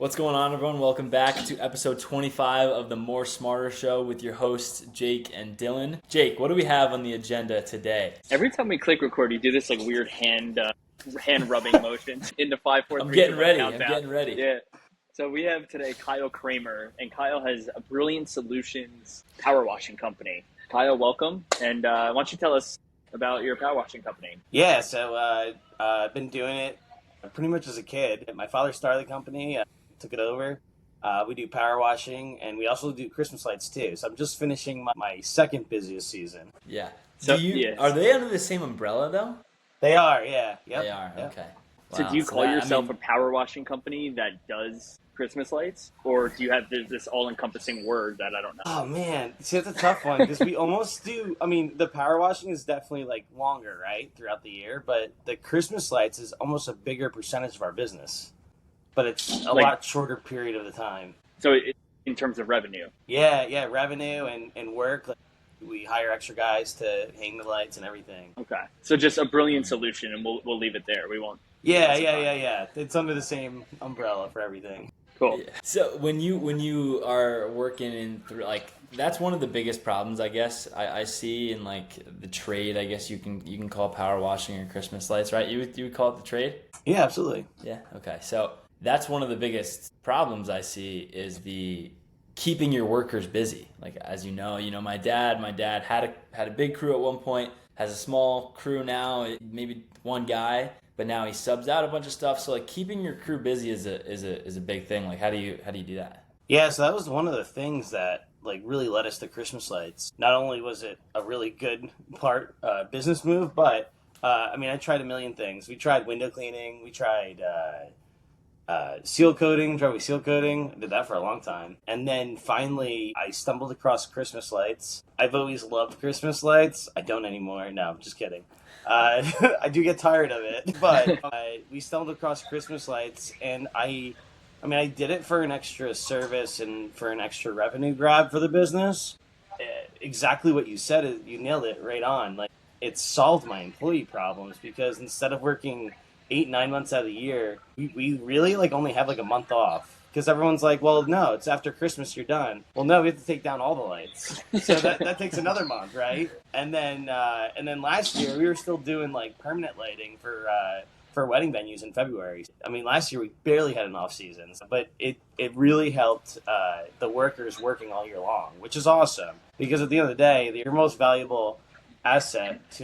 What's going on, everyone? Welcome back to episode 25 of the More Smarter Show with your hosts, Jake and Dylan. Jake, what do we have on the agenda today? Every time we click record, you do this like weird hand rubbing motions in the 5, 4, 3, I'm getting 2, 1 ready. countdown. I'm getting ready. Yeah. So we have today Kyle Kramer, and Kyle has a Brilliant Solutions power washing company. Kyle, welcome, and why don't you tell us about your power washing company? Yeah, so I've been doing it pretty much as a kid. My father started the company, took it over. We do power washing, and we also do Christmas lights too. So I'm just finishing my second busiest season. Yeah. So Are they under the same umbrella, though? They are, yeah. Yep. They are, Yep. okay. So do you call yourself a power washing company that does Christmas lights, or do you have this all-encompassing word that I don't know? Oh man, see, that's a tough one because we almost do. I mean, the power washing is definitely like longer, right, throughout the year, but the Christmas lights is almost a bigger percentage of our business, but it's a lot shorter period of the time. So in terms of revenue, yeah, revenue and work. Like, we hire extra guys to hang the lights and everything. okay. So just a brilliant solution, and we'll leave it there. We won't. Yeah. It's under the same umbrella for everything. Cool. Yeah. So when you are working in that's one of the biggest problems I guess I see in like the trade. I guess you can call power washing or Christmas lights, right? You would call it the trade? Yeah, absolutely. Yeah. Okay. So that's one of the biggest problems I see is the keeping your workers busy. Like, as you know, my dad had a big crew at one point, has a small crew now, maybe one guy, but now he subs out a bunch of stuff. So like keeping your crew busy is a big thing. Like how do you do that? Yeah, so that was one of the things that like really led us to Christmas lights. Not only was it a really good business move, but I tried a million things. We tried window cleaning, we tried seal coating, driveway seal coating. I did that for a long time. And then finally, I stumbled across Christmas lights. I've always loved Christmas lights. I don't anymore. No, I'm just kidding. I do get tired of it. But we stumbled across Christmas lights, and I did it for an extra service and for an extra revenue grab for the business. Exactly what you said, you nailed it right on. Like, it solved my employee problems because instead of working 8-9 months out of the year, we really like only have like a month off because everyone's like, well, no, it's after Christmas, you're done. Well, no, we have to take down all the lights, so that takes another month, right? And then last year we were still doing like permanent lighting for wedding venues in February. I mean, last year we barely had an off season, but it really helped the workers working all year long, which is awesome because at the end of the day, one of your most valuable assets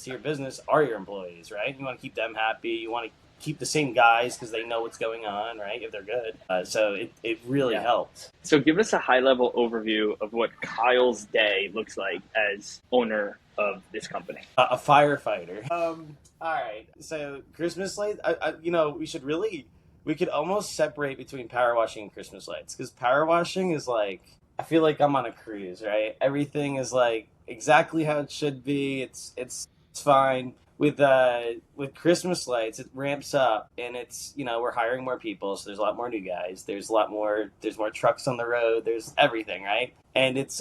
to your business are your employees, right? You want to keep them happy. You want to keep the same guys because they know what's going on, right? If they're good. So it really helped. So give us a high-level overview of what Kyle's day looks like as owner of this company. A firefighter. All right. So Christmas lights, we could almost separate between power washing and Christmas lights because power washing is like, I feel like I'm on a cruise, right? Everything is like exactly how it should be. It's fine. With Christmas lights, it ramps up, and it's we're hiring more people, so there's a lot more new guys. There's more trucks on the road. There's everything, right? And it's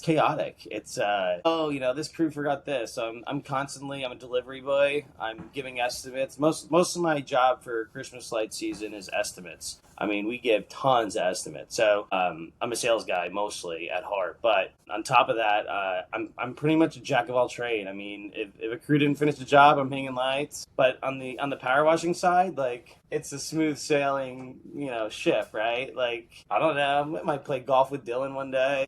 chaotic. It's this crew forgot this. So I'm a delivery boy. I'm giving estimates. Most of my job for Christmas light season is estimates. I mean, we give tons of estimates. So I'm a sales guy mostly at heart, but on top of that, I'm pretty much a jack of all trade. I mean, if a crew didn't finish the job, I'm hanging lights. But on the power washing side, like it's a smooth sailing, ship, right? Like I don't know, I might play golf with Dylan one day.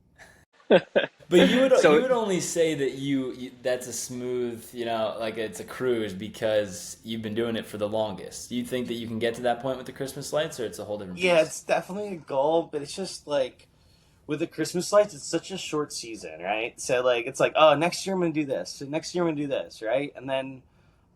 But you would only say that that's a smooth, like it's a cruise because you've been doing it for the longest. Do you think that you can get to that point with the Christmas lights, or it's a whole different piece? Yeah, it's definitely a goal, but it's just like with the Christmas lights, it's such a short season, right? So like it's like, oh, next year I'm gonna do this. So next year I'm gonna do this, right? And then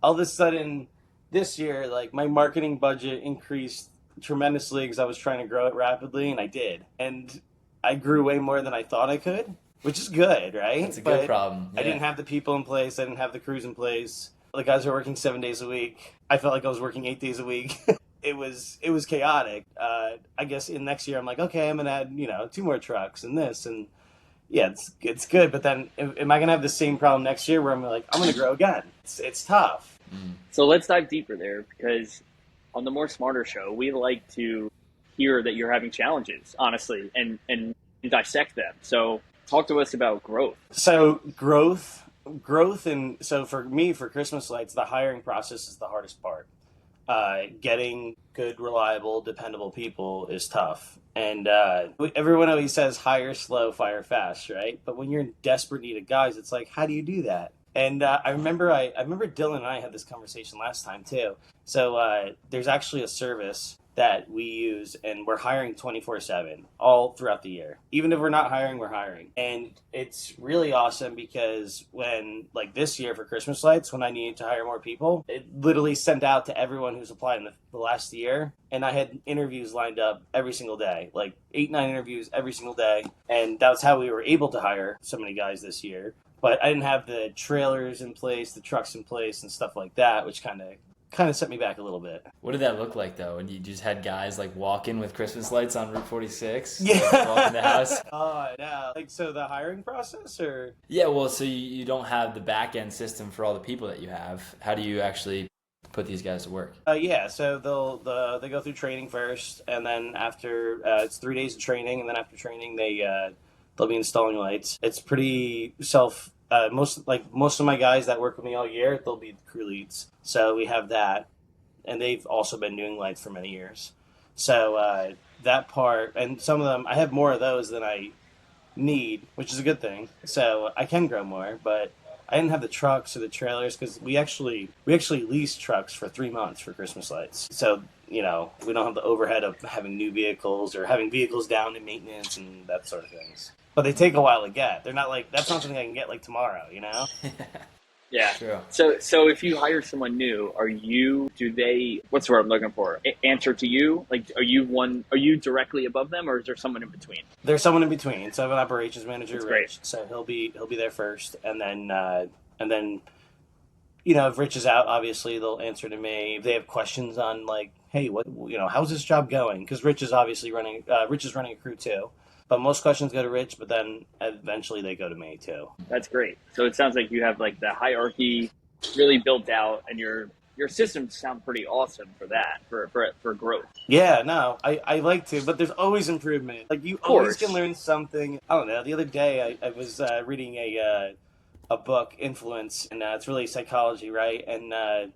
all of a sudden this year, like my marketing budget increased tremendously because I was trying to grow it rapidly, and I did. And I grew way more than I thought I could, which is good, right? It's a good problem. Yeah. I didn't have the people in place. I didn't have the crews in place. The guys were working 7 days a week. I felt like I was working 8 days a week. It was chaotic. I guess in next year I'm like, okay, I'm gonna add 2 more trucks and this, and yeah, it's good. But then am I gonna have the same problem next year where I'm like, I'm gonna grow again? It's tough. So let's dive deeper there because on the More Smarter show, we like to hear that you're having challenges, honestly, and dissect them. So talk to us about growth. So growth, and so for me, for Christmas lights, the hiring process is the hardest part. Getting good, reliable, dependable people is tough. And everyone always says hire slow, fire fast, right? But when you're in desperate need of guys, it's like, how do you do that? And I remember Dylan and I had this conversation last time too. So there's actually a service that we use, and we're hiring 24/7 all throughout the year. Even if we're not hiring, we're hiring. And it's really awesome because when, like this year for Christmas lights, when I needed to hire more people, it literally sent out to everyone who's applied in the last year. And I had interviews lined up every single day, like 8-9 interviews every single day. And that's how we were able to hire so many guys this year. But I didn't have the trailers in place, the trucks in place, and stuff like that, which kind of set me back a little bit. What did that look like though? When you just had guys like walk in with Christmas lights on Route 46? Yeah. Like, walk in the house? Oh, no. Like, so the hiring process, or? Yeah, well, so you don't have the back end system for all the people that you have. How do you actually put these guys to work? Yeah, so they go through training first, and then after it's 3 days of training, and then after training they'll be installing lights. It's pretty most of my guys that work with me all year, they'll be crew leads. So we have that, and they've also been doing lights for many years. So that part, and some of them, I have more of those than I need, which is a good thing. So I can grow more, but I didn't have the trucks or the trailers because we actually lease trucks for 3 months for Christmas lights. So we don't have the overhead of having new vehicles or having vehicles down in maintenance and that sort of things. But they take a while to get. They're not like, that's not something I can get like tomorrow, Yeah. True. So if you hire someone new, do they, what's the word I'm looking for? Answer to you? Like, are you directly above them, or is there someone in between? There's someone in between. So I have an operations manager, That's Rich. great. So he'll be there first, and then if Rich is out, obviously they'll answer to me. If they have questions on like, hey, how's this job going? Because Rich is running a crew too. But most questions go to Rich, but then eventually they go to me too. That's great. So it sounds like you have like the hierarchy really built out, and your systems sound pretty awesome for that, for growth. Yeah, no, I like to, but there's always improvement. Like, you always can learn something. I don't know. The other day I was reading a book, Influence, and it's really psychology, right? And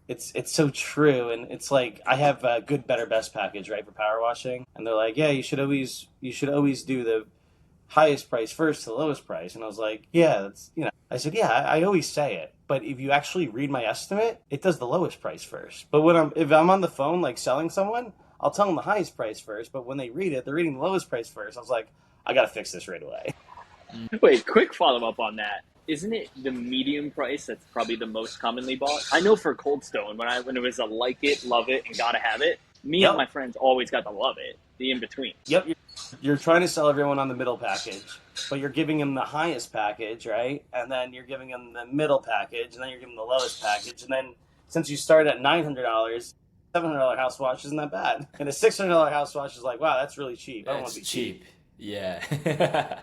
it's so true, and it's like I have a good, better, best package, right, for power washing, and they're like, yeah, you should always do the highest price first to the lowest price, and I was like, yeah, that's I said, yeah, I always say it, but if you actually read my estimate, it does the lowest price first. But if I'm on the phone like selling someone, I'll tell them the highest price first, but when they read it, they're reading the lowest price first. I was like, I gotta fix this right away. Wait, quick follow up on that. Isn't it the medium price that's probably the most commonly bought? I know for Cold Stone, when it was a like it, love it, and gotta have it, me and my friends always got to love it, the in between. Yep, you're trying to sell everyone on the middle package, but you're giving them the highest package, right? And then you're giving them the middle package, and then you're giving them the lowest package, and then since you start at $900, $700 house wash isn't that bad, and a $600 house wash is like, wow, that's really cheap. I don't want to be cheap. Yeah.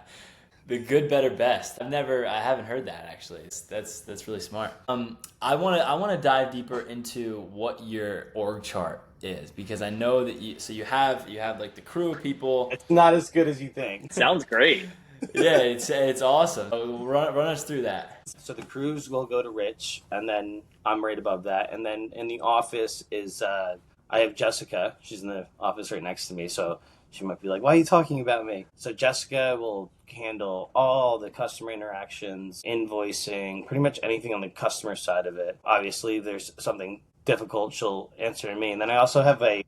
The good, better, best. I haven't heard that actually. That's really smart. I want to dive deeper into what your org chart is, because I know that you have like the crew of people. It's not as good as you think. Sounds great. Yeah, it's awesome. So run us through that. So the crews will go to Rich, and then I'm right above that, and then in the office is I have Jessica. She's in the office right next to me, so she might be like, why are you talking about me? So Jessica will handle all the customer interactions, invoicing, pretty much anything on the customer side of it. Obviously, if there's something difficult, she'll answer to me. And then I also have a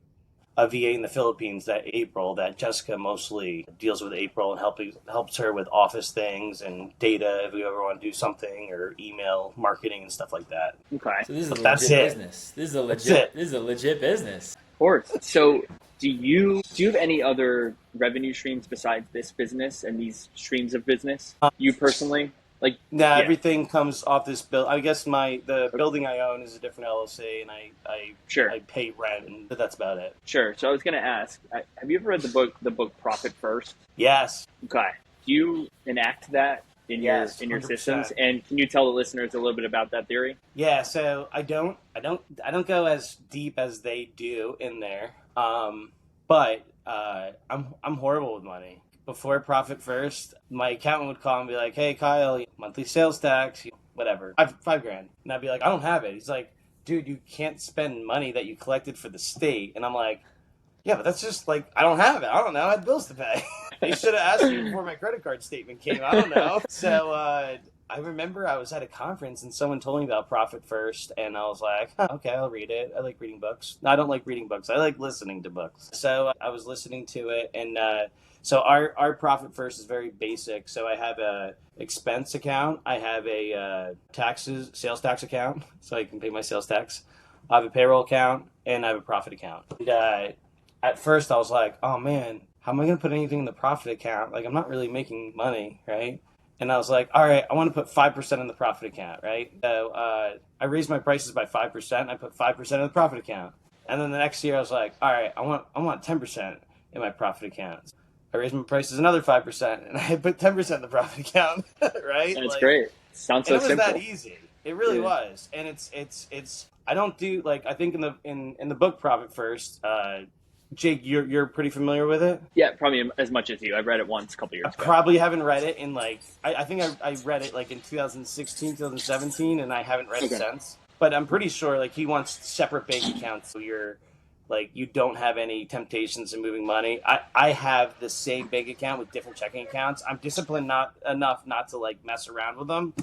VA in the Philippines, that Jessica mostly deals with April and helps her with office things and data if we ever want to do something, or email marketing and stuff like that. Okay. So this is a legit business. This is a legit business. Of course. So do you have any other revenue streams besides this business and these streams of business? You personally? Everything comes off this bill. I guess the building I own is a different LLC, and I pay rent, but that's about it. Sure. So I was going to ask, have you ever read the book Profit First? Yes. Okay. Do you enact that in Yes, your systems. 100%. And can you tell the listeners a little bit about that theory? Yeah, so I don't go as deep as they do in there. But I'm horrible with money. Before Profit First, my accountant would call and be like, "Hey, Kyle, monthly sales tax, whatever, five grand," and I'd be like, "I don't have it." He's like, "Dude, you can't spend money that you collected for the state," and I'm like, "Yeah, but that's just like I don't have it. I don't know. I had bills to pay." They should have asked me before my credit card statement came. I don't know. So I remember I was at a conference and someone told me about Profit First, and I was like, huh, okay, I'll read it. I like reading books. No, I don't like reading books. I like listening to books. So I was listening to it, and so our Profit First is very basic. So I have a expense account. I have a sales tax account, so I can pay my sales tax. I have a payroll account, and I have a profit account. And, at first, I was like, oh man, how am I going to put anything in the profit account? Like, I'm not really making money, right? And I was like, all right, I want to put 5% in the profit account, right? So I raised my prices by 5%. I put 5% in the profit account. And then the next year, I was like, all right, I want 10% in my profit account. I raised my prices another 5%, and I put 10% in the profit account, right? That's Like, great. Sounds and so it was simple. that easy. It really was. And it's. I don't do like I think in the book Profit First. Jake, you're pretty familiar with it? Yeah, probably as much as you. I've read it once a couple years I ago. probably haven't read it in like, I think I read it like in 2016, 2017, and I haven't read it since. But I'm pretty sure like he wants separate bank accounts so you're like, you don't have any temptations in moving money. I have the same bank account with different checking accounts. I'm disciplined not enough not to like mess around with them.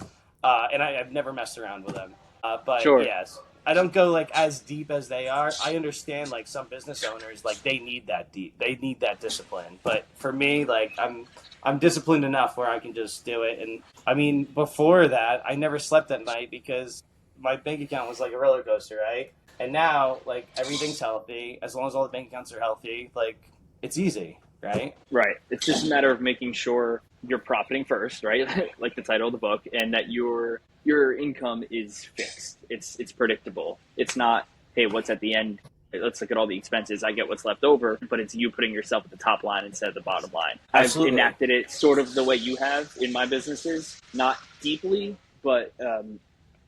And I've never messed around with them. But Sure. yes. I don't go like as deep as they are. I understand like some business owners like they need that deep. They need that discipline. But for me, like I'm disciplined enough where I can just do it. And I mean, before that, I never slept at night because my bank account was like a roller coaster, right? And now like everything's healthy. As long as all the bank accounts are healthy, like it's easy, right? Right. It's just a matter of making sure you're profiting first, right? Like the title of the book, and that your income is fixed. It's predictable. It's not, hey, what's at the end? Let's look at all the expenses. I get what's left over, but it's you putting yourself at the top line instead of the bottom line. Absolutely. I've enacted it sort of the way you have in my businesses, not deeply, but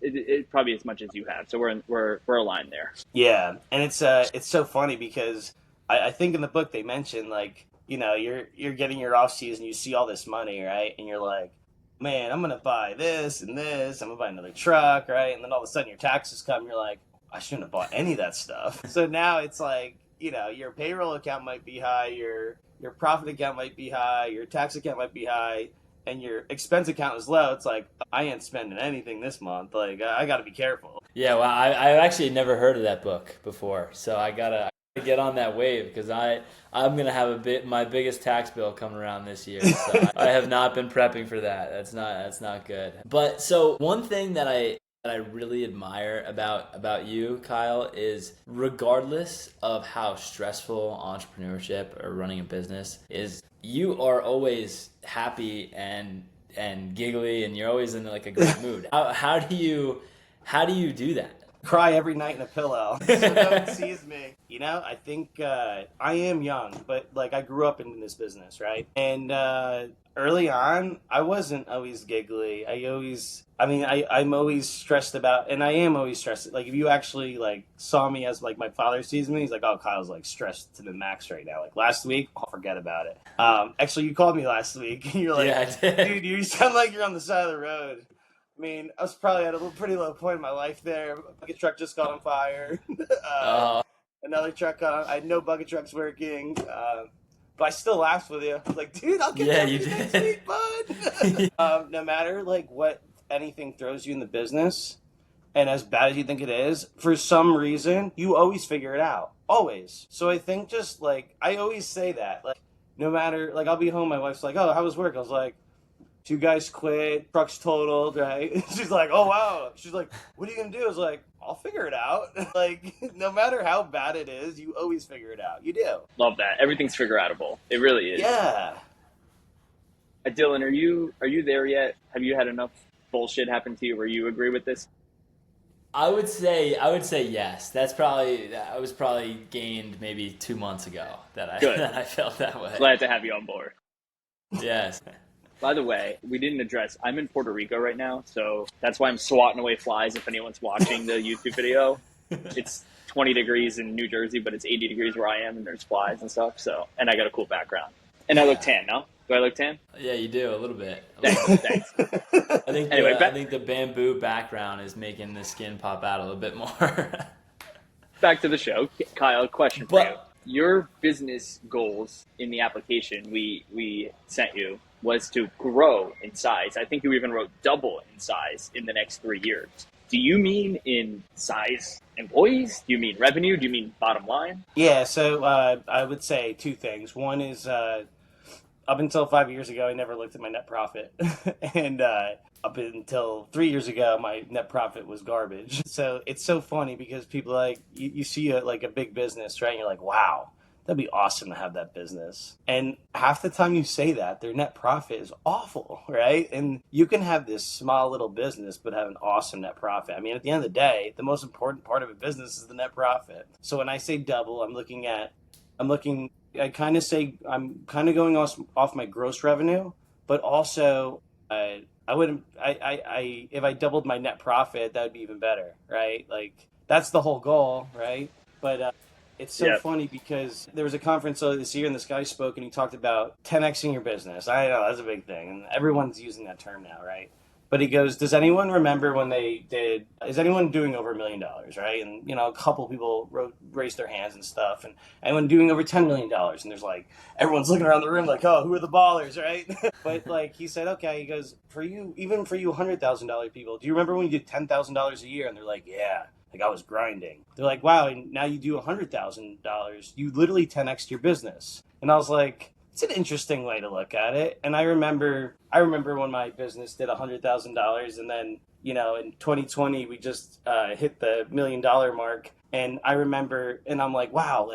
it probably as much as you have. So we're aligned there. Yeah, and it's so funny because I think in the book they mention like, you know, you're getting your off season, you see all this money, right? And you're like, man, I'm gonna buy this and this, I'm gonna buy another truck, right? And then all of a sudden your taxes come, you're like, I shouldn't have bought any of that stuff. So now it's like, you know, your payroll account might be high, your profit account might be high, your tax account might be high, and your expense account is low. It's like, I ain't spending anything this month. Like, I got to be careful. Yeah, well, I actually never heard of that book before, so I gotta get on that wave because I'm gonna have my biggest tax bill coming around this year. So I have not been prepping for that. That's not good. But so one thing that I really admire about you, Kyle, is regardless of how stressful entrepreneurship or running a business is, you are always happy and giggly, and you're always in like a great mood. How do you do that? Cry every night in a pillow so no one sees me. You know, I think I am young, but like I grew up in this business, right? And early on, I wasn't always giggly. I'm always stressed about, and I am always stressed. Like if you actually like saw me as like my father sees me, he's like, oh, Kyle's like stressed to the max right now. Like last week, I'll forget about it. Actually, you called me last week, and you're like, yeah, I did. dude, you sound like you're on the side of the road. I mean, I was probably at a pretty low point in my life there. Bucket truck just got on fire. Another truck got on. I had no bucket trucks working. But I still laughed with you. I was like, dude, I'll get that for you next week, bud. No matter like what anything throws you in the business, and as bad as you think it is, for some reason, you always figure it out. Always. So I think just like, I always say that. Like, no matter, like I'll be home, my wife's like, oh, how was work? I was like, 2 guys quit, trucks totaled, right? She's like, oh, wow. She's like, what are you going to do? I was like, I'll figure it out. Like, no matter how bad it is, you always figure it out. You do. Love that. Everything's figure outable. It really is. Yeah. Dylan, are you there yet? Have you had enough bullshit happen to you where you agree with this? I would say yes. I was probably gained maybe 2 months ago that I felt that way. Glad to have you on board. Yes. By the way, we didn't address, I'm in Puerto Rico right now, so that's why I'm swatting away flies if anyone's watching the YouTube video. It's 20 degrees in New Jersey, but it's 80 degrees where I am, and there's flies and stuff, so, and I got a cool background. And I look tan, no? Do I look tan? Yeah, you do a little bit. Thanks. I think the bamboo background is making the skin pop out a little bit more. Back to the show. Kyle, question for you. Your business goals in the application we sent you was to grow in size. I think you even wrote double in size in the next 3 years. Do you mean in size employees? Do you mean revenue? Do you mean bottom line? Yeah, so I would say two things. One is up until 5 years ago, I never looked at my net profit. And up until 3 years ago, my net profit was garbage. So it's so funny because people like, you see a big business, right? And you're like, wow, that'd be awesome to have that business. And half the time you say that, their net profit is awful, right? And you can have this small little business, but have an awesome net profit. I mean, at the end of the day, the most important part of a business is the net profit. So when I say double, I kind of say I'm kind of going off my gross revenue, but also if I doubled my net profit, that would be even better, right? Like that's the whole goal, right? But it's so funny because there was a conference earlier this year and this guy spoke and he talked about 10xing your business. I know that's a big thing and everyone's using that term now, right? But he goes, does anyone remember when is anyone doing over $1 million, right? And, a couple people raised their hands and stuff. And anyone doing over $10 million? And there's everyone's looking around the room like, oh, who are the ballers, right? But he said, okay, he goes, even for you $100,000 people, do you remember when you did $10,000 a year? And they're like, yeah, I was grinding. They're like, wow, and now you do $100,000. You literally 10x'd your business. And I was like, it's an interesting way to look at it. And I remember when my business did $100,000 and then, in 2020, we just hit the $1 million mark. And I remember, and I'm like, wow,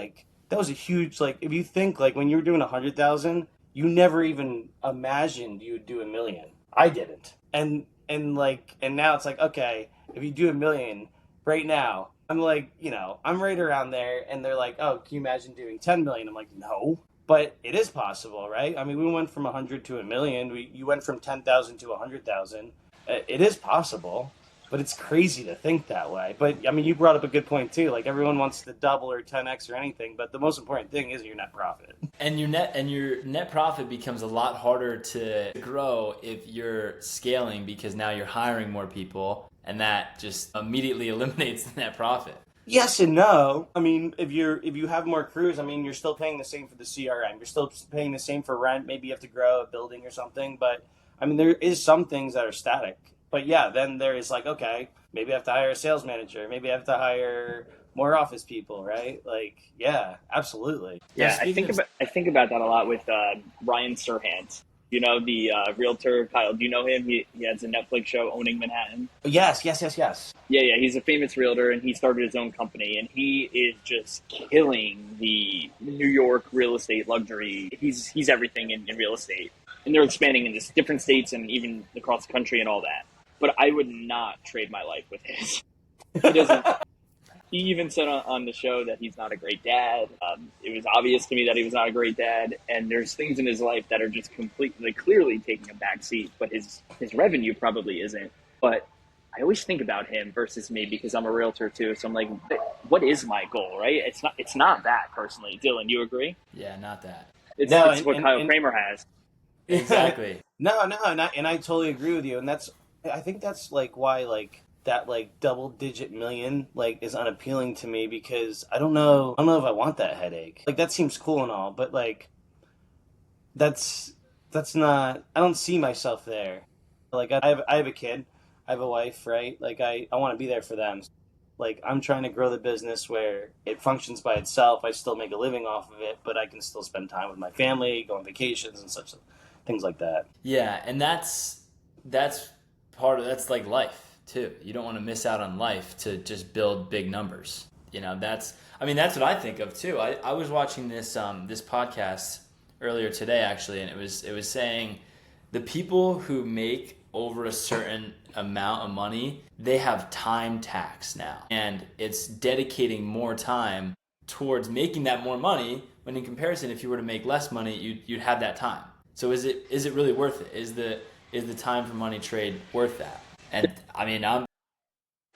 that was a huge, if you think when you were doing 100,000, you never even imagined you would do $1 million. I didn't. And now it's okay, if you do $1 million right now, I'm I'm right around there. And they're like, oh, can you imagine doing 10 million? I'm like, no. But it is possible, right? I mean, we went from 100 to 1 million. You went from 10,000 to 100,000. It is possible, but it's crazy to think that way. But I mean, you brought up a good point too. Everyone wants to double or 10x or anything, but the most important thing is your net profit. And your net profit becomes a lot harder to grow if you're scaling because now you're hiring more people, and that just immediately eliminates the net profit. Yes and no. I mean, if you have more crews, I mean, you're still paying the same for the CRM. You're still paying the same for rent. Maybe you have to grow a building or something. But I mean, there is some things that are static. But yeah, then there is okay, maybe I have to hire a sales manager. Maybe I have to hire more office people, right? Yeah, absolutely. Yeah, I think about that a lot with Ryan Serhant. The realtor, Kyle, do you know him? He has a Netflix show, Owning Manhattan. Yes. Yeah, he's a famous realtor, and he started his own company, and he is just killing the New York real estate luxury. He's everything in real estate, and they're expanding into different states and even across the country and all that. But I would not trade my life with his. He doesn't. He even said on the show that he's not a great dad. It was obvious to me that he was not a great dad, and there's things in his life that are just clearly taking a back seat, but his revenue probably isn't. But I always think about him versus me because I'm a realtor too. So I'm like, what is my goal, right? It's not that personally. Dylan, you agree? Yeah, not that. It's what Kyle Kramer has. Exactly. No, and I totally agree with you. And I think that's why that double-digit million is unappealing to me because I don't know if I want that headache. That seems cool and all, but that's not. I don't see myself there. I have a kid, I have a wife, right? I want to be there for them. I'm trying to grow the business where it functions by itself. I still make a living off of it, but I can still spend time with my family, go on vacations and such things like that. Yeah, and that's life too. You don't want to miss out on life to just build big numbers. That's what I think of too. I was watching this podcast earlier today actually, and it was saying the people who make over a certain amount of money, they have time tax now, and it's dedicating more time towards making that more money, when in comparison, if you were to make less money, you'd have that time. So is it really worth it? Is the time for money trade worth that? And I mean,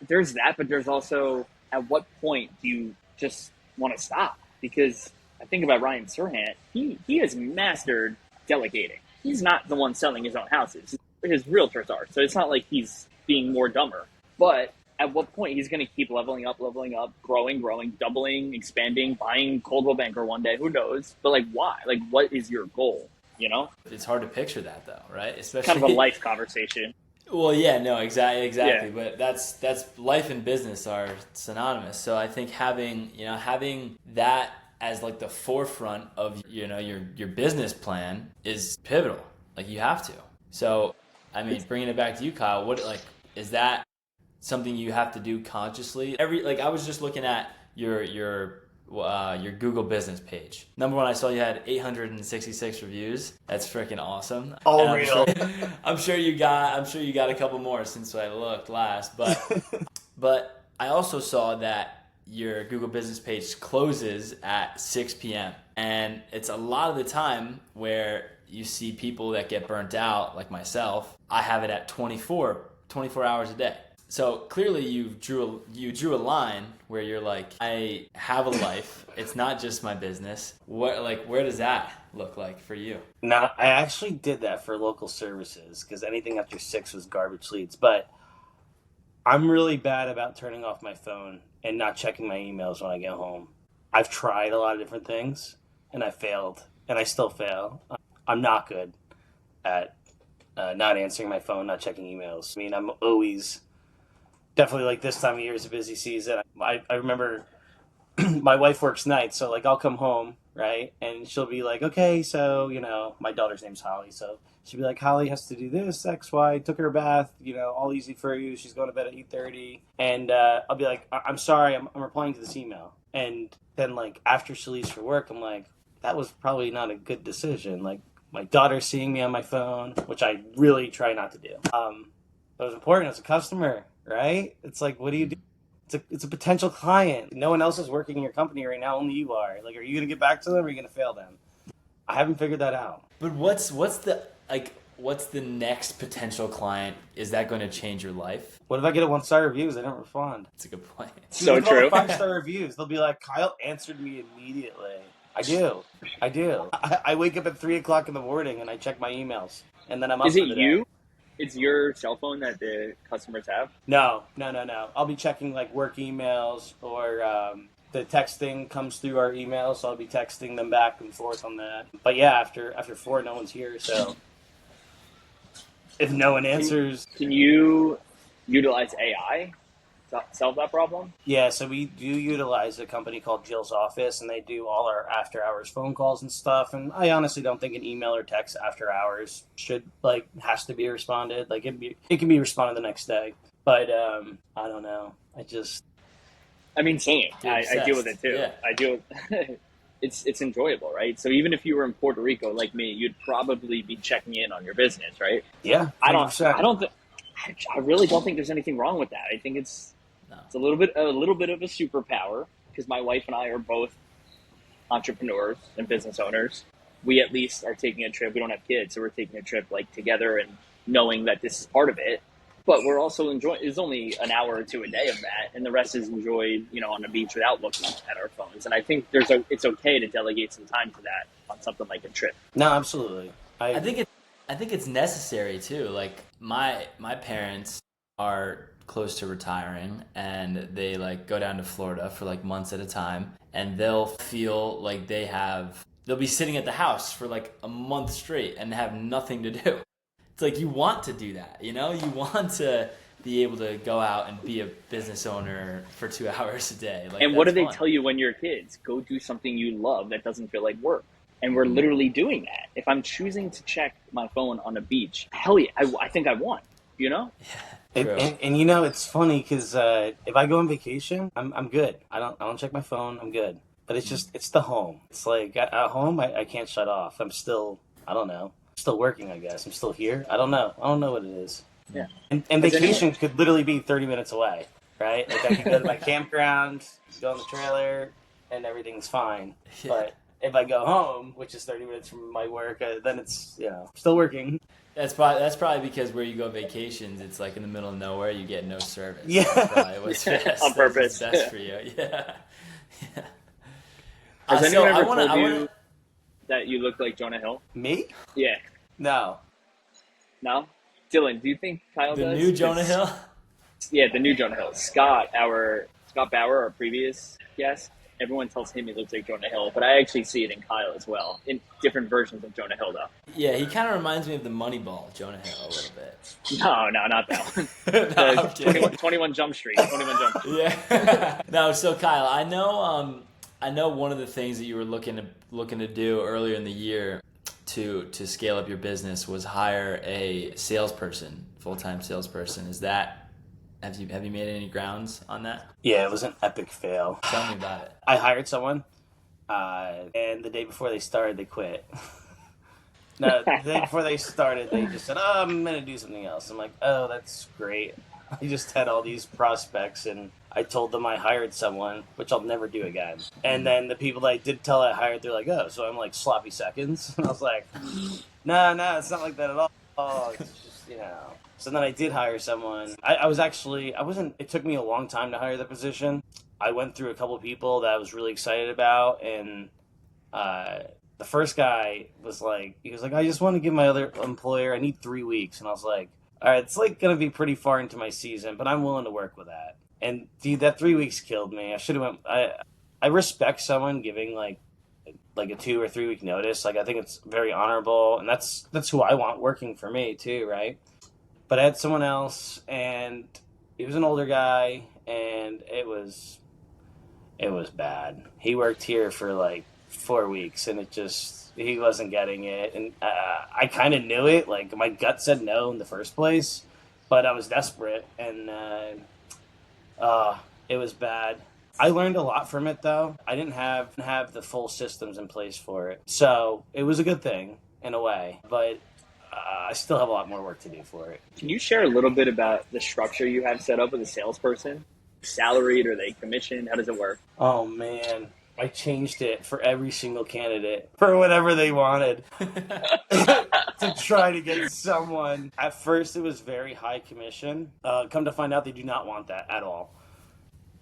There's that, but there's also, at what point do you just want to stop? Because I think about Ryan Serhant, he has mastered delegating. He's not the one selling his own houses. His realtors are. So it's not like he's being more dumber. But at what point he's going to keep leveling up, growing, doubling, expanding, buying Coldwell Banker one day? Who knows? But like, why? Like, what is your goal? You know, it's hard to picture that though, right? Especially kind of a life conversation. Well, yeah, no, exactly. Yeah. But that's life and business are synonymous. So I think having that as like the forefront of your business plan is pivotal. Like you have to. So I mean, bringing it back to you, Kyle, what is that something you have to do consciously? I was just looking at your Google business page. Number one, I saw you had 866 reviews. That's freaking awesome. All real. I'm sure you got a couple more since I looked last, but I also saw that your Google business page closes at 6 p.m. and it's a lot of the time where you see people that get burnt out, like myself. I have it at 24 hours a day. So clearly you drew a line where you're like, I have a life. It's not just my business. Where does that look like for you? No, I actually did that for local services because anything after 6 was garbage leads. But I'm really bad about turning off my phone and not checking my emails when I get home. I've tried a lot of different things and I failed, and I still fail. I'm not good at not answering my phone, not checking emails. I mean, I'm always... Definitely, like this time of year is a busy season. I remember my wife works nights, so like I'll come home, right? And she'll be like, okay, so, my daughter's name's Holly. So she'll be like, Holly has to do this, X, Y, took her a bath, all easy for you. She's going to bed at 8:30. And I'll be like, I'm sorry, I'm replying to this email. And then like after she leaves for work, I'm like, that was probably not a good decision. Like my daughter's seeing me on my phone, which I really try not to do. It was important as a customer. Right? It's like, what do you do? It's a potential client. No one else is working in your company right now. Only you are. Like, are you going to get back to them or are you going to fail them? I haven't figured that out. But what's the next potential client? Is that going to change your life? What if I get a 1-star reviews? I don't respond. That's a good point. So true. 5-star reviews. They'll be like, Kyle answered me immediately. I do. I wake up at 3 o'clock in the morning and I check my emails. And then I'm up. Is it you? It's your cell phone that the customers have? No. I'll be checking like work emails or the texting comes through our emails, so I'll be texting them back and forth on that. But yeah, after 4, no one's here, so if no one answers... Can you utilize AI to solve that problem? Yeah, so we do utilize a company called Jill's Office, and they do all our after-hours phone calls and stuff, and I honestly don't think an email or text after hours has to be responded. Like, it can be responded the next day. But, I don't know. I mean, same. I deal with it, too. Yeah. I deal with... It's enjoyable, right? So even if you were in Puerto Rico like me, you'd probably be checking in on your business, right? Yeah, 100%. I really don't think there's anything wrong with that. I think it's a little bit of a superpower because my wife and I are both entrepreneurs and business owners. We at least are taking a trip. We don't have kids, so we're taking a trip like together and knowing that this is part of it. But we're also enjoying. It's only an hour or two a day of that, and the rest is enjoyed, on the beach without looking at our phones. And I think it's okay to delegate some time to that on something like a trip. No, absolutely. I think it's necessary too. Like my parents are close to retiring, and they like go down to Florida for like months at a time, and they'll feel like they'll be sitting at the house for like a month straight and have nothing to do. It's like you want to do that, you want to be able to go out and be a business owner for 2 hours a day. Like, and what do they tell you when you're kids? Go do something you love that doesn't feel like work. And we're literally doing that. If I'm choosing to check my phone on a beach, hell yeah, I think I won, Yeah, and it's funny because if I go on vacation, I'm good. I don't check my phone. I'm good. But it's the home. It's like at home, I can't shut off. I'm still, I don't know. Still working, I guess. I'm still here. I don't know what it is. Yeah. And vacation could literally be 30 minutes away, right? Like I could go to my campground, go in the trailer, and everything's fine. Yeah. But if I go home, which is 30 minutes from my work, then it's, still working. That's probably because where you go vacations, it's like in the middle of nowhere. You get no service. Yeah. That's probably what's best. On purpose. That's what's best for you. Yeah. Yeah. Has So anyone I ever want to. told I you want that you look like Jonah Hill? Me? Yeah. No. No? Dylan, do you think Kyle the does? new Jonah Hill. Yeah, the new Jonah Hill. Scott Bauer, our previous guest, everyone tells him he looks like Jonah Hill, but I actually see it in Kyle as well, in different versions of Jonah Hill, though. Yeah, he kind of reminds me of the Moneyball Jonah Hill a little bit. No, not that one. No, I'm kidding. 21 Jump Street. 21 Jump Street. Yeah. No, so Kyle, I know one of the things that you were looking to do earlier in the year to scale up your business was hire a salesperson, full-time salesperson. Is that have you made any grounds on that? Yeah, it was an epic fail. Tell me about it. I hired someone, and the day before they started, they quit. No, the day before they started, they just said, "Oh, I'm gonna do something else." I'm like, "Oh, that's great." I just had all these prospects, and I told them I hired someone, which I'll never do again. And then the people that I did tell I hired, they're like, "Oh, so I'm like sloppy seconds?" And I was like, "No, it's not like that at all. Oh, it's just, So then I did hire someone. It took me a long time to hire the position. I went through a couple of people that I was really excited about, and the first guy was like, I just want to give my other employer, I need 3 weeks. And I was like, all right, it's like going to be pretty far into my season, but I'm willing to work with that. And dude, that 3 weeks killed me. I respect someone giving like a 2 or 3 week notice. Like, I think it's very honorable, and that's who I want working for me too, right? But I had someone else, and he was an older guy, and it was bad. He worked here for like 4 weeks, and he wasn't getting it. And I kind of knew it. Like, my gut said no in the first place, but I was desperate, and it was bad. I learned a lot from it, though. I didn't have the full systems in place for it, so it was a good thing in a way, but I still have a lot more work to do for it. Can you share a little bit about the structure you have set up with a salesperson? Salaried, or they commissioned? How does it work? Oh, man. I changed it for every single candidate for whatever they wanted to try to get someone. At first, it was very high commission. Come to find out, they do not want that at all.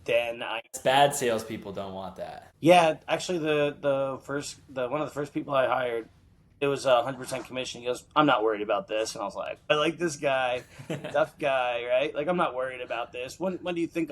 Then Bad salespeople don't want that. Yeah, actually, one of the first people I hired, it was 100% commission. He goes, "I'm not worried about this," and I was like, "I like this guy, tough guy, right? Like, I'm not worried about this. When do you think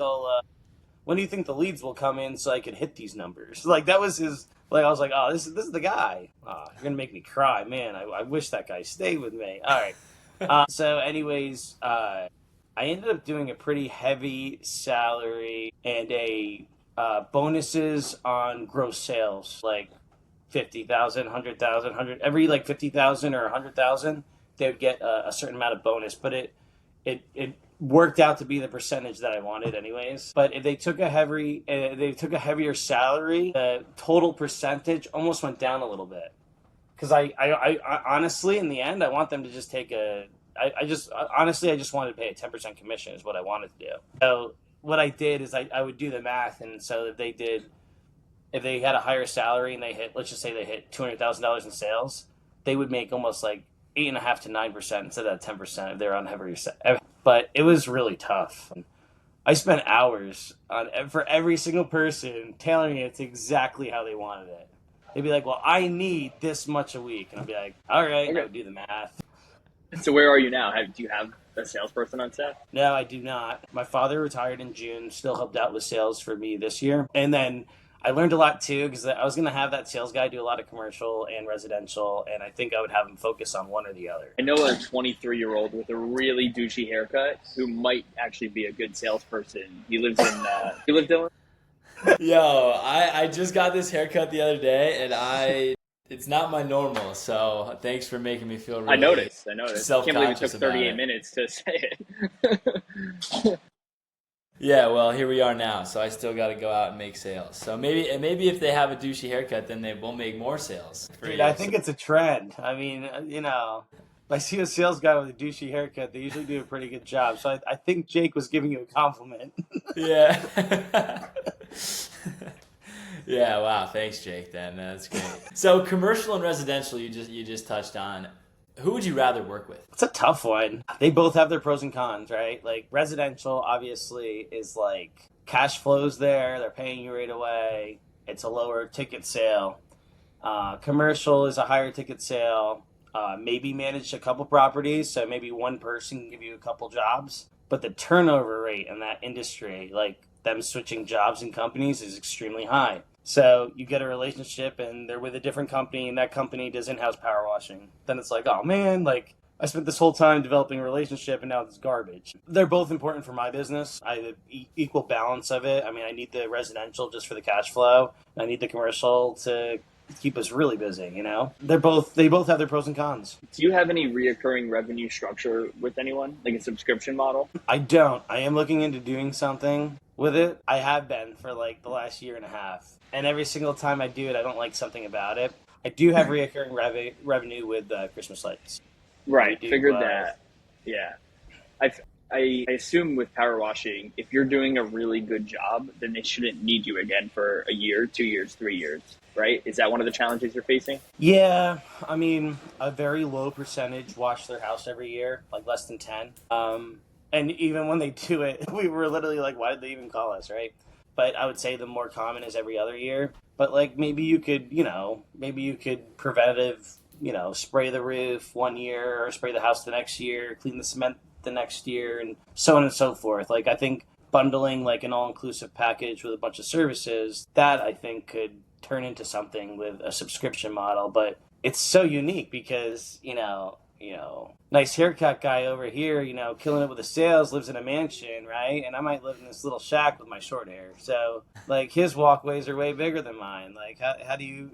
when do you think the leads will come in so I can hit these numbers?" Like, that was his. Like, I was like, "Oh, this is the guy. Oh, you're gonna make me cry, man. I wish that guy stayed with me." All right. So, anyways, I ended up doing a pretty heavy salary and a bonuses on gross sales, like 50,000, 100,000, every like 50,000 or 100,000, they would get a certain amount of bonus. But it worked out to be the percentage that I wanted, anyways. But if they took a heavier salary, the total percentage almost went down a little bit. Because I honestly, in the end, I want them to just take I just wanted to pay a 10% commission is what I wanted to do. So what I did is I would do the math, and so if they had a higher salary and let's just say they hit $200,000 in sales, they would make almost like 8.5% to 9% instead of 10% if they're on heavier sales. But it was really tough. I spent hours for every single person tailoring it to exactly how they wanted it. They'd be like, "Well, I need this much a week," and I'd be like, "All right," okay. I would do the math. So where are you now? Do you have a salesperson on staff? No, I do not. My father retired in June, still helped out with sales for me this year. And then I learned a lot too, because I was going to have that sales guy do a lot of commercial and residential, and I think I would have him focus on one or the other. I know a 23-year-old with a really douchey haircut who might actually be a good salesperson. He lives in, you live, Dylan? Yo, I just got this haircut the other day, and it's not my normal, so thanks for making me feel really I noticed. I can't believe it took 38 minutes to say it. Yeah, well, here we are now, so I still got to go out and make sales. So maybe if they have a douchey haircut, then they will make more sales. Dude, I think it's a trend. I mean, if I see a sales guy with a douchey haircut, they usually do a pretty good job. So I think Jake was giving you a compliment. Yeah. Yeah, wow. Thanks, Jake. Then that's great. So commercial and residential, you just touched on. Who would you rather work with? It's a tough one. They both have their pros and cons, right? Like residential obviously is like cash flows there, they're paying you right away. It's a lower ticket sale. Commercial is a higher ticket sale. Maybe manage a couple properties, so maybe one person can give you a couple jobs. But the turnover rate in that industry, like them switching jobs and companies, is extremely high. So you get a relationship and they're with a different company and that company does in-house power washing. Then it's like, oh man, like I spent this whole time developing a relationship and now it's garbage. They're both important for my business. I have equal balance of it. I mean, I need the residential just for the cash flow. I need the commercial to keep us really busy, you know? They both have their pros and cons. Do you have any reoccurring revenue structure with anyone, like a subscription model? I don't. I am looking into doing something with it. I have been for like the last year and a half. And every single time I do it, I don't like something about it. I do have reoccurring revenue with Christmas lights. Right, figured that. Yeah. I assume with power washing, if you're doing a really good job, then they shouldn't need you again for a year, 2 years, 3 years, right? Is that one of the challenges you're facing? Yeah, I mean, a very low percentage wash their house every year, like less than 10. And even when they do it, we were literally like, why did they even call us, right? But I would say the more common is every other year. But like maybe you could preventative, spray the roof 1 year or spray the house the next year, clean the cement the next year, and so on and so forth. Like I think bundling like an all-inclusive package with a bunch of services, that I think could turn into something with a subscription model. But it's so unique because, nice haircut guy over here, killing it with the sales, lives in a mansion, right? And I might live in this little shack with my short hair. So, like, his walkways are way bigger than mine. Like, how do you,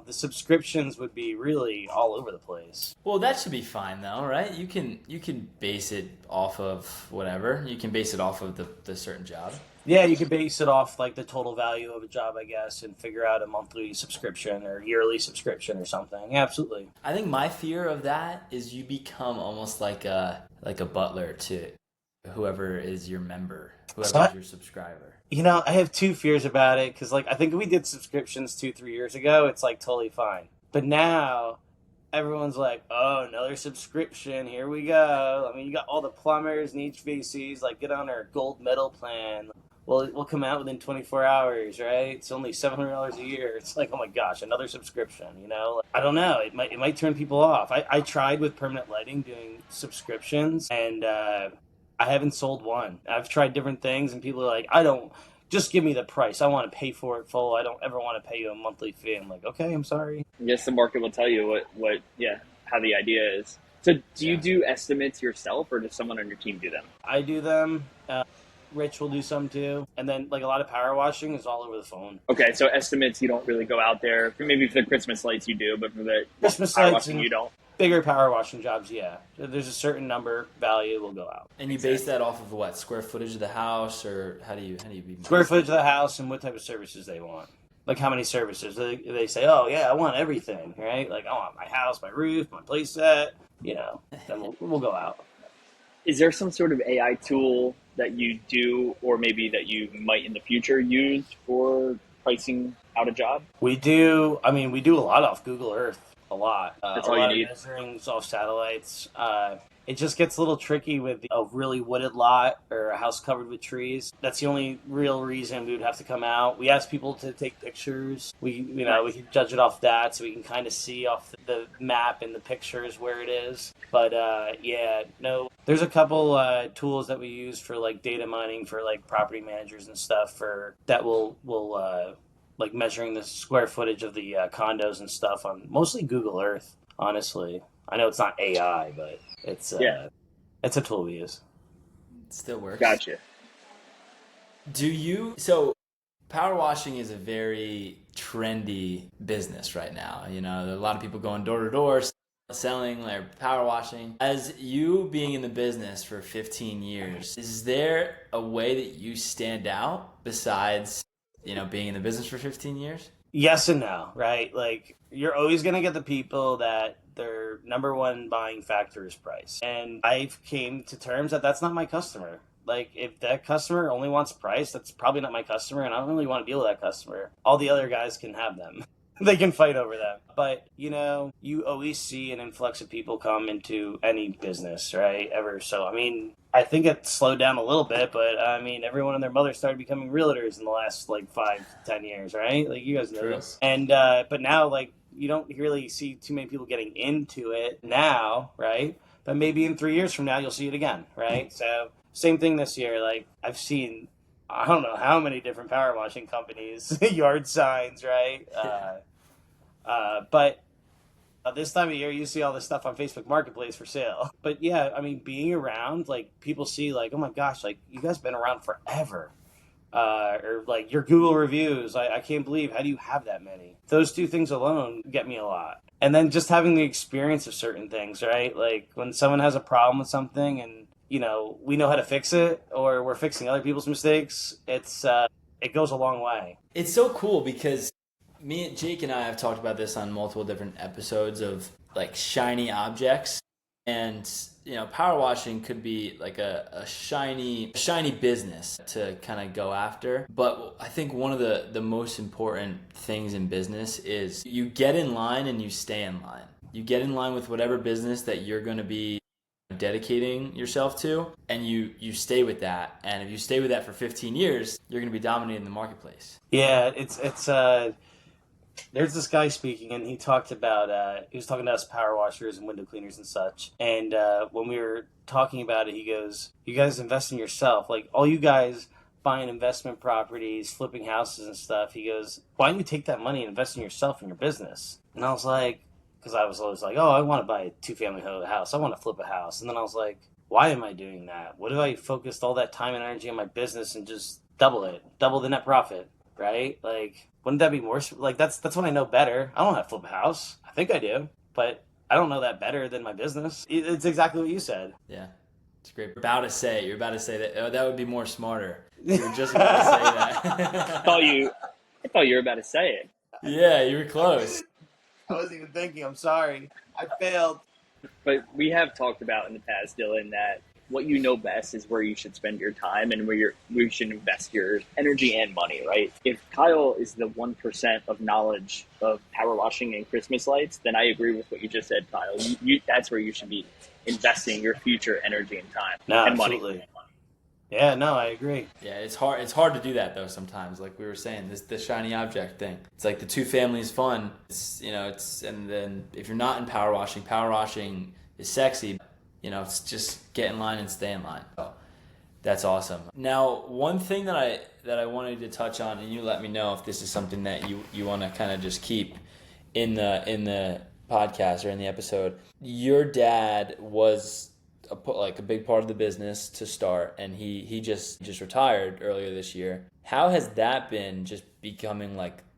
the subscriptions would be really all over the place. Well, that should be fine, though, right? You can base it off of whatever. You can base it off of the certain job. Yeah, you could base it off, like, the total value of a job, I guess, and figure out a monthly subscription or yearly subscription or something. Yeah, absolutely. I think my fear of that is you become almost like a butler to whoever is your member, whoever is your subscriber. I have two fears about it, because, like, I think we did subscriptions 2-3 years ago. It's, like, totally fine. But now everyone's like, oh, another subscription. Here we go. I mean, you got all the plumbers and HVACs, like, get on our gold medal plan. Well, it will come out within 24 hours, right? It's only $700 a year. It's like, oh my gosh, another subscription, I don't know. It might turn people off. I tried with permanent lighting doing subscriptions, and I haven't sold one. I've tried different things, and people are like, just give me the price. I want to pay for it full. I don't ever want to pay you a monthly fee. I'm like, okay, I'm sorry. I guess the market will tell you how the idea is. So do you do estimates yourself, or does someone on your team do them? I do them. Rich will do some too. And then like a lot of power washing is all over the phone. Okay, so estimates, you don't really go out there. Maybe for the Christmas lights you do, but for the Christmas power lights washing you don't. Bigger power washing jobs, yeah. There's a certain number value will go out. And you base that off of what? Square footage of the house, or how do you square footage of the house and what type of services they want. Like how many services. They say, oh yeah, I want everything, right? Like I want my house, my roof, my place set, then we'll go out. Is there some sort of AI tool that you do, or maybe that you might in the future use for pricing out a job? We do a lot off Google Earth, a lot. That's all you need. Measuring off satellites. It just gets a little tricky with a really wooded lot or a house covered with trees. That's the only real reason we would have to come out. We ask people to take pictures. We can judge it off that, so we can kind of see off the map and the pictures where it is. But there's a couple tools that we use for like data mining for like property managers and stuff that will like measuring the square footage of the condos and stuff on mostly Google Earth. Honestly, I know it's not AI, but it's a tool we use. It still works. Gotcha. So power washing is a very trendy business right now. There are a lot of people going door to door selling their power washing. As you being in the business for 15 years, is there a way that you stand out besides, being in the business for 15 years? Yes and no, right? Like, you're always going to get the people that their number one buying factor is price. And I came to terms that that's not my customer. Like, if that customer only wants price, that's probably not my customer, and I don't really want to deal with that customer. All the other guys can have them. They can fight over them. But, you always see an influx of people come into any business, right? Ever so. I mean, I think it slowed down a little bit, but I mean, everyone and their mother started becoming realtors in the last, 5-10 years, right? Like, you guys know this. And, but now, you don't really see too many people getting into it now, right? But maybe in 3 years from now, you'll see it again, right? So, same thing this year. I've seen, I don't know how many different power washing companies, yard signs, right? But this time of year, you see all this stuff on Facebook Marketplace for sale. But yeah, I mean, being around, people see, oh my gosh, you guys have been around forever. Or your Google reviews. I can't believe, how do you have that many? Those two things alone get me a lot. And then just having the experience of certain things, right? Like when someone has a problem with something and, we know how to fix it, or we're fixing other people's mistakes, it goes a long way. It's so cool because Jake and I have talked about this on multiple different episodes of shiny objects. And, power washing could be a shiny business to kind of go after. But I think one of the most important things in business is you get in line and you stay in line. You get in line with whatever business that you're going to be dedicating yourself to, and you stay with that. And if you stay with that for 15 years, you're going to be dominating the marketplace. Yeah, it's there's this guy speaking, and he talked about, he was talking to us power washers and window cleaners and such. And when we were talking about it, he goes, you guys invest in yourself. All you guys buying investment properties, flipping houses and stuff. He goes, why don't you take that money and invest in yourself and your business? And I was like, because I was always like, oh, I want to buy a 2-family house. I want to flip a house. And then I was like, why am I doing that? What if I focused all that time and energy on my business and just double the net profit, right? Wouldn't that be more, that's what I know better. I don't have to flip a house. I think I do, but I don't know that better than my business. It's exactly what you said. Yeah, it's great. You're about to say that, that would be more smarter. You were just about to say that. I thought you were about to say it. Yeah, you were close. I wasn't even thinking. I'm sorry. I failed. But we have talked about in the past, Dylan, that what you know best is where you should spend your time and where you should invest your energy and money, right? If Kyle is the 1% of knowledge of power washing and Christmas lights, then I agree with what you just said, Kyle. That's where you should be investing your future energy and time and absolutely. Money. Yeah, no, I agree. Yeah, it's hard to do that though sometimes. Like we were saying, the shiny object thing. It's like the 2 families fun. And then if you're not in power washing is sexy. It's just get in line and stay in line. So that's awesome. Now, one thing that I wanted to touch on, and you let me know if this is something that you want to kind of just keep in the podcast or in the episode. Your dad was a big part of the business to start, and he just retired earlier this year. How has that been, just becoming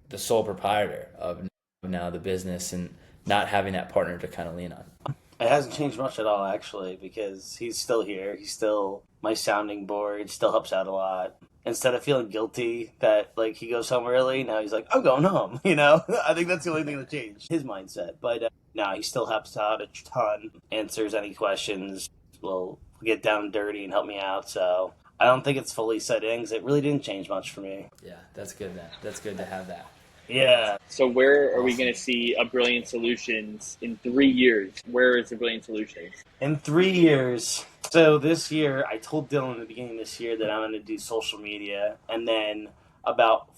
the sole proprietor of now the business and not having that partner to kind of lean on? It hasn't changed much at all, actually, because he's still here. He's still my sounding board, still helps out a lot. Instead of feeling guilty that he goes home early, now he's like, I'm going home, I think that's the only thing that changed his mindset. But no, he still helps out a ton, answers any questions, will get down and dirty and help me out. So I don't think it's fully set in because it really didn't change much for me. Yeah, that's good then. That's good to have that. Yeah. So where are we going to see a Brilliant Solutions in 3 years? Where is the Brilliant Solutions? In 3 years. So this year, I told Dylan at the beginning of this year that I'm going to do social media. And then about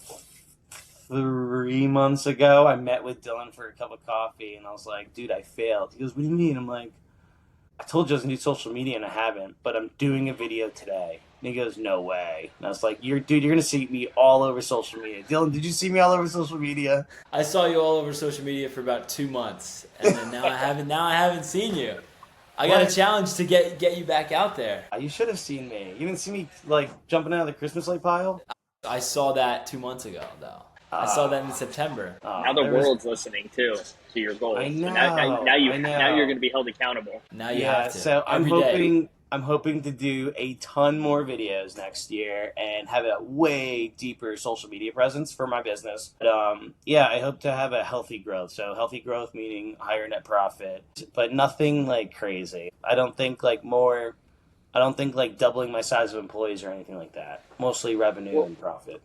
3 months ago, I met with Dylan for a cup of coffee. And I was like, dude, I failed. He goes, what do you mean? I'm like, I told you I was going to do social media and I haven't. But I'm doing a video today. And he goes, no way. And I was like, you're going to see me all over social media. Dylan, did you see me all over social media? I saw you all over social media for about 2 months. And then now I haven't seen you. I got a challenge to get you back out there. You should have seen me. You didn't see me jumping out of the Christmas light pile? I saw that 2 months ago, though. I saw that in September. Now the world's listening too to your goals. I know. So now you're going to be held accountable. Now you have to. So I'm hoping to do a ton more videos next year and have a way deeper social media presence for my business. But I hope to have a healthy growth. So healthy growth meaning higher net profit, but nothing crazy. I don't think more I don't think like doubling my size of employees or anything like that. Mostly revenue and profit.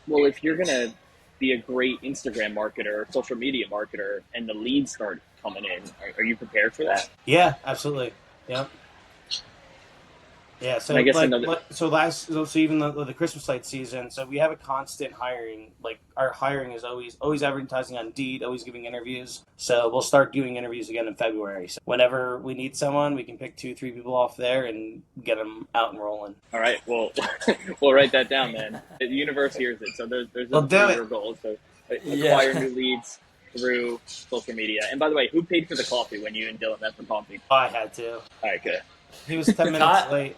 Well, if you're gonna be a great Instagram marketer, social media marketer, and the leads start coming in, are you prepared for that? Yeah, absolutely. Yep. Yeah, so And I guess like another. so even the Christmas light season, so we have a constant hiring. Like our hiring is always advertising on Indeed, always giving interviews. So we'll start doing interviews again in February. So whenever we need someone, we can pick 2, 3 people off there and get them out and rolling. All right, well, we'll write that down then. The universe hears it, so there's We'll a do it. 3-year goal. So Yeah. acquire new leads through social media. And by the way, who paid for the coffee when you and Dylan met for coffee? I had to. All right, good. He was 10 minutes late.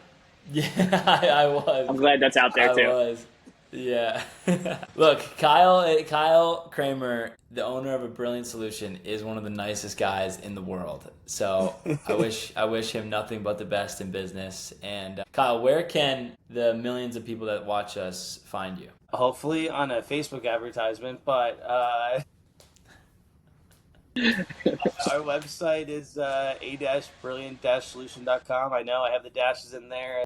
Yeah, I was. I'm glad that's out there I too. was. Yeah. Look, Kyle Kramer, the owner of A Brilliant Solution, is one of the nicest guys in the world. So I wish him nothing but the best in business. And Kyle, where can the millions of people that watch us find you? Hopefully on a Facebook advertisement, but our website is a-brilliant-solution.com. I know I have the dashes in there.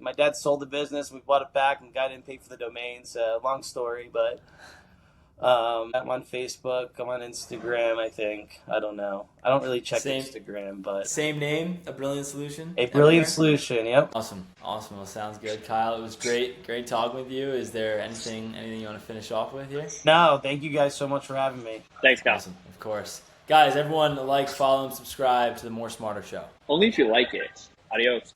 My dad sold the business. We bought it back, and the guy didn't pay for the domains. Long story, but I'm on Facebook. I'm on Instagram, I think. I don't know. I don't really check Instagram, but Same name, A Brilliant Solution? A Brilliant Solution, yep. Awesome. Well, sounds good. Kyle, it was great talking with you. Is there anything you want to finish off with here? No, thank you guys so much for having me. Thanks, guys. Awesome, of course. Guys, everyone like, follow, and subscribe to the More Smarter Show. Only if you like it. Adios.